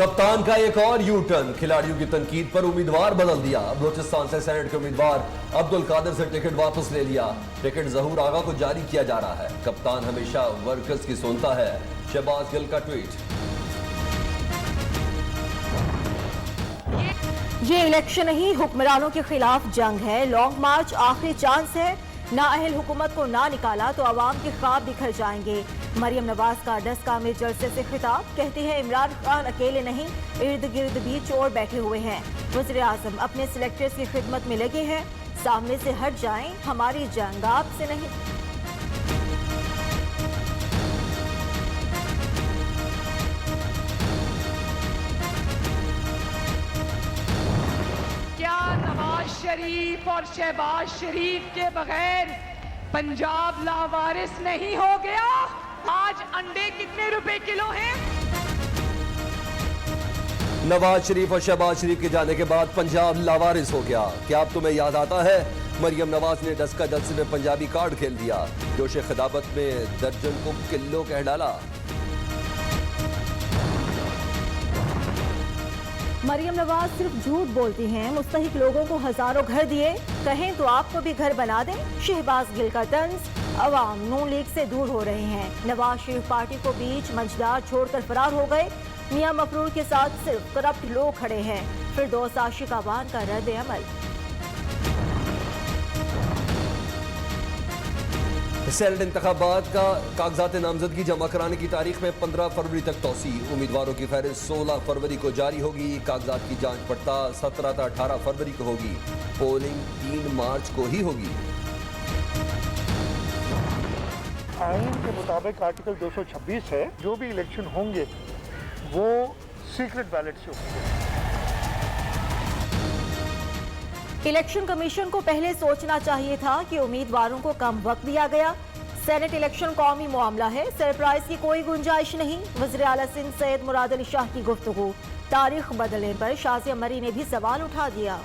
कप्तान का एक और यू टर्न, खिलाड़ियों की तनकीद पर उम्मीदवार बदल दिया। बलूचिस्तान से सेनेट के उम्मीदवार अब्दुल कादिर से टिकट वापस ले लिया। टिकट जहूर आगा को जारी किया जा रहा है। कप्तान हमेशा वर्कर्स की सुनता है, शहबाज गिल का ट्वीट। ये इलेक्शन नहीं, हुक्मरानों के खिलाफ जंग है। लॉन्ग मार्च आखिरी चांस है। नाअहल हुकूमत को ना निकाला तो अवाम के ख्वाब बिखर जाएंगे। मरियम नवाज का डस्का में जलसे से खिताब, कहती है इमरान खान अकेले नहीं, इर्द गिर्द भी चोर बैठे हुए हैं। वज़ीर आज़म अपने सिलेक्टर्स की खिदमत में लगे हैं। सामने से हट जाएं, हमारी जंग आपसे नहीं। क्या नवाज शरीफ और शहबाज शरीफ के बगैर पंजाब लावारिस नहीं हो गया? आज अंडे कितने रुपए किलो हैं? नवाज शरीफ और शहबाज शरीफ के जाने के बाद पंजाब लावारिस हो गया। क्या अब तुम्हें याद आता है? मरियम नवाज ने डस्का जलसे में पंजाबी कार्ड खेल दिया। जोश खिताबत में दर्जन को किलो कह डाला। मरियम नवाज सिर्फ झूठ बोलती हैं। मुस्तहिक लोगों को हजारों घर दिए, कहें तो आपको भी घर बना दें। शहबाज गिल का तंज, अवाम नून लीग से दूर हो रहे हैं। नवाज शरीफ पार्टी को बीच मंझदार छोड़कर फरार हो गए। मियां मफरूर के साथ सिर्फ करप्ट लोग खड़े हैं। फिरदौस आशिक आवान का रद्द अमल। सेनेट इंतखाबात का कागजात नामजदगी जमा कराने की तारीख में 15 फरवरी तक तौसी। उम्मीदवारों की फहरिस्त 16 फरवरी को जारी होगी। कागजात की जांच पड़ताल 17 से 18 फरवरी को होगी। पोलिंग 3 मार्च को ही होगी। आइन के मुताबिक आर्टिकल 226 है, जो भी इलेक्शन होंगे वो सीक्रेट बैलेट से होंगे। इलेक्शन कमीशन को पहले सोचना चाहिए था कि उम्मीदवारों को कम वक्त दिया गया। सेनेट इलेक्शन कौमी मामला है, सरप्राइज की कोई गुंजाइश नहीं। वज़ीर आला सिंध सैयद मुराद अली शाह की गुफ्तगू, तारीख बदलने पर शाज़िया मरी ने भी सवाल उठा दिया।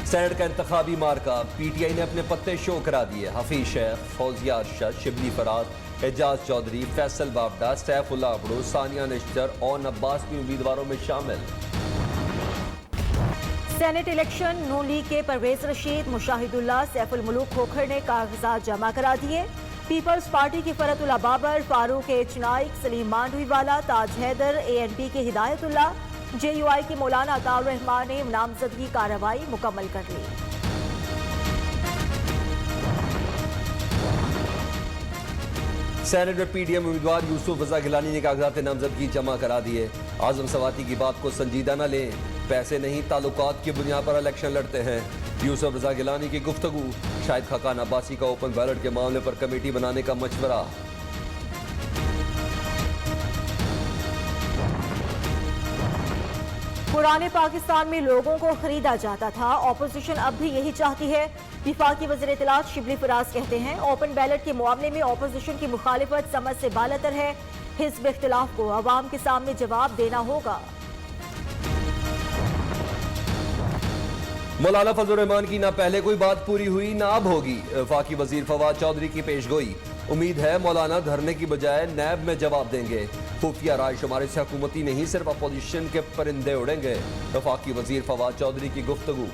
सेनेट का इंतखाबी मार्का, पीटीआई ने अपने पत्ते शो करा दिए। हफीज शेख, फौजिया अरशद, शिबली फराज, एजाज चौधरी, फैसल बाबडा, सैफुल्ला अबड़ू, सानिया निश्तर और अब्बास भी उम्मीदवारों में शामिल। सेनेट इलेक्शन नून लीग के परवेज रशीद, मुशाहिदुल्लाह, सैफुल मुलूक खोखर ने कागजात जमा करा दिए। पीपल्स पार्टी की फरतुल्ला बाबर, फारूक एच नाइक, सलीम मांडवीवाला, ताज हैदर, एएनपी के हिदायतुल्लाह, जेयूआई की मौलाना अताउर रहमान ने नामजदगी कार्रवाई मुकम्मल कर ली। सेनेट में पीडीएम उम्मीदवार यूसुफ रजा गिलानी ने कागजात नामजदगी जमा करा दिए। आजम सवाती की बात को संजीदा न लें, पैसे नहीं ताल्लुकात की बुनियाद पर इलेक्शन लड़ते हैं। यूसुफ रजा गिलानी की गुफ्तगू, शाहिद खाकान अब्बासी का ओपन बैलेट के मामले पर कमेटी बनाने का मशवरा। पुराने पाकिस्तान में लोगों को खरीदा जाता था, ऑपोजिशन अब भी यही चाहती है। विफाकी वज़ीर इत्तलात शिबली फराज कहते हैं ओपन बैलेट के मामले में ऑपोजिशन की मुखालिफत समझ से बालतर है। हिज़्ब इख्तिलाफ को अवाम के सामने जवाब देना होगा। मौलाना फजल रहमान की ना पहले कोई बात पूरी हुई ना अब होगी। वफाकी वजीर फवाद चौधरी की पेशगोई, उम्मीद है मौलाना धरने की बजाय नैब में जवाब देंगे। खुफिया राय शुमारे से हुकूमती नहीं सिर्फ अपोजिशन के परिंदे उड़ेंगे। वफाकी वजीर फवाद चौधरी की गुफ्तगू।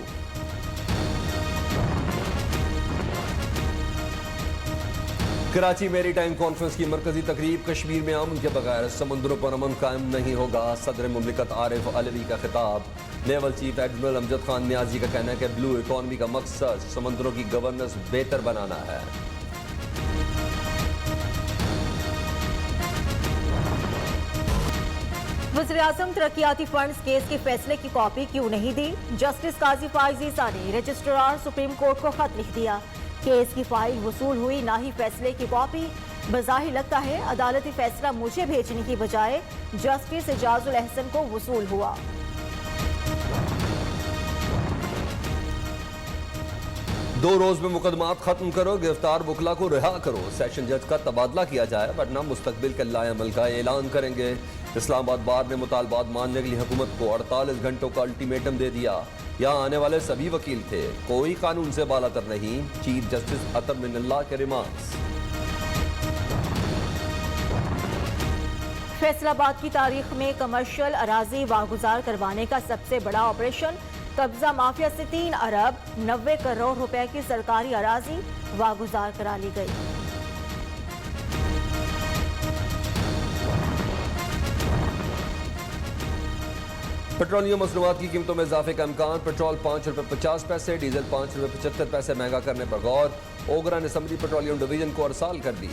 कराची मेरी टाइम कॉन्फ्रेंस की मरकजी तकरीब, कश्मीर में अमन के बगैर समंदरों पर अमन कायम नहीं होगा। सदर मुमलिकत आरिफ अलवी का खिताब। Naval chief admiral Amjad Khan Niazi का कहना है कि ब्लू इकॉनमी का मकसद समंदरों की गवर्नेंस बेहतर बनाना है। वज़ीर आज़म तरक्याती फंड्स केस के फैसले की कॉपी क्यों नहीं दी? जस्टिस काजी फाइज ईसा ने रजिस्ट्रार सुप्रीम कोर्ट को खत लिख दिया। केस की फाइल वसूल हुई, ना ही फैसले की कॉपी। बज़ाहिर लगता है अदालती फैसला मुझे भेजने की बजाय जस्टिस एजाजुल अहसन को वसूल हुआ। दो रोज में मुकदमात खत्म करो, गिरफ्तार वकला को रिहा करो। सेशन जज का तबादला किया जाए वरना मुस्तकबिल के लाएअमल का ऐलान करेंगे। इस्लामाबाद बार ने मुतालबात मानने के लिए हुकूमत को 48 घंटों का अल्टीमेटम दे दिया। यहाँ आने वाले सभी वकील थे, कोई कानून से बालातर नहीं। चीफ जस्टिस अतर मिनल्लाह के रिमार्क्स। फैसलाबाद की तारीख में कमर्शियल अराजी वागुजार करवाने का सबसे बड़ा ऑपरेशन। कब्जा माफिया से 3 अरब 90 करोड़ रुपए की सरकारी अराजी वागुजार करा ली गई। पेट्रोलियम मसनूआत की कीमतों में इजाफे का इम्कान। पेट्रोल 5 रुपये 50 पैसे, डीजल 5 रुपये 75 पैसे महंगा करने पर गौर। ओगरा ने असम्बली पेट्रोलियम डिवीजन को अरसाल कर दी।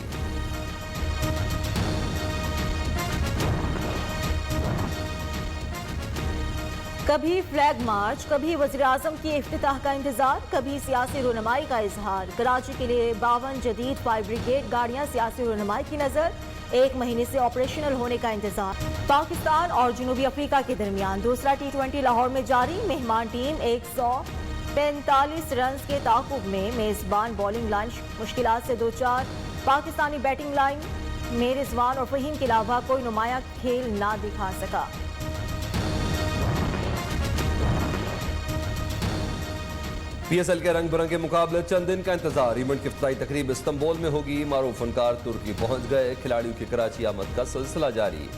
कभी फ्लैग मार्च, कभी वज़ीर-ए-आज़म की इफ्तिताह का इंतजार, कभी सियासी रुनमाई का इजहार। कराची के लिए 52 जदीद फायर ब्रिगेड गाड़ियां सियासी रुनमाई की नजर। 1 महीने से ऑपरेशनल होने का इंतजार। पाकिस्तान और जनूबी अफ्रीका के दरमियान दूसरा T20 लाहौर में जारी। मेहमान टीम 145 रन के ताकुब में मेजबान बॉलिंग लाइन मुश्किलात से 2-4। पाकिस्तानी बैटिंग लाइन में रिजवान और फहीम के अलावा कोई नुमाया खेल ना दिखा सका। PSL के रंग बिरंगे मुकाबले, चंद दिन का इंतजार। इवेंट की इफ्तिताई तकरीब इस्तांबुल में होगी। मारूफ फनकार तुर्की पहुंच गए। खिलाड़ियों की कराची आमद का सिलसिला जारी।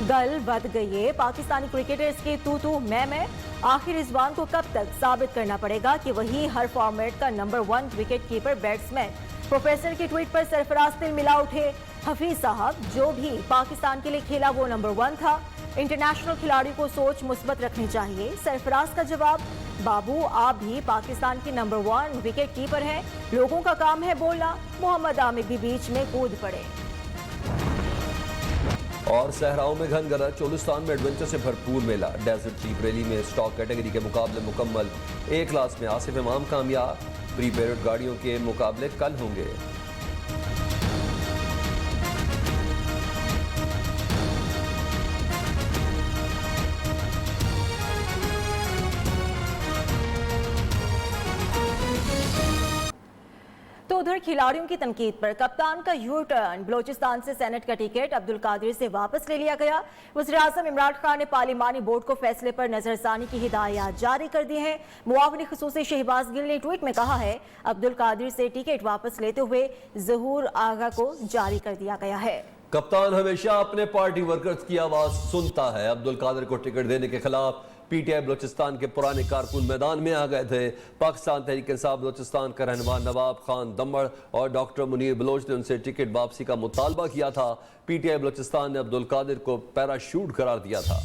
गल बद गई है पाकिस्तानी क्रिकेटर्स की तू मैं। आखिर रिजवान को कब तक साबित करना पड़ेगा कि वही हर फॉर्मेट का number 1 wicket keeper batsman. Professor के ट्वीट पर सरफराज तिल मिला उठे। हफीज साहब, जो भी पाकिस्तान के लिए खेला वो नंबर 1 था। इंटरनेशनल खिलाड़ी को सोच मुस्बत रखनी चाहिए। सरफराज का जवाब, बाबू आप भी पाकिस्तान के नंबर 1 विकेट कीपर हैं, लोगों का काम है बोलना। मोहम्मद आमिर भी बीच में कूद पड़े। और सहराओं में घन गरज, चोलिस्तान में एडवेंचर से भरपूर मेला। डेजर्ट जीप रैली में स्टॉक कैटेगरी के मुकाबले मुकम्मल। ए क्लास में आसिफ इमाम कामयाब। प्री पेरेड गाड़ियों के मुकाबले कल होंगे। तो उधर खिलाड़ियों की तनकीद पर कप्तान का यू टर्न। बलोचिस्तान से सेनेट का टिकट अब्दुल कादिर से वापस ले लिया गया। वज़ीर-ए-आज़म इमरान खान ने पार्लिमानी बोर्ड को फैसले पर नजरसानी की हिदायत जारी कर दी है। मुआविन ख़ुसूसी शहबाज गिल ने ट्वीट में कहा है, अब्दुल कादिर से टिकट वापस लेते हुए ज़हूर आगा को जारी कर दिया गया है। कप्तान हमेशा अपने पार्टी वर्कर्स की आवाज सुनता है। अब्दुल कादिर को टिकट देने के खिलाफ PTI बलोचिस्तान के पुराने कारकुन मैदान में आ गए थे। पाकिस्तान तहरीक इंसाफ बलोचिस्तान का रहनुमा नवाब खान दम्मड़ और डॉक्टर मुनीर बलोच ने उनसे टिकट वापसी का मुतालबा किया था। PTI बलोचिस्तान ने अब्दुल कादिर को पैराशूट करार दिया था।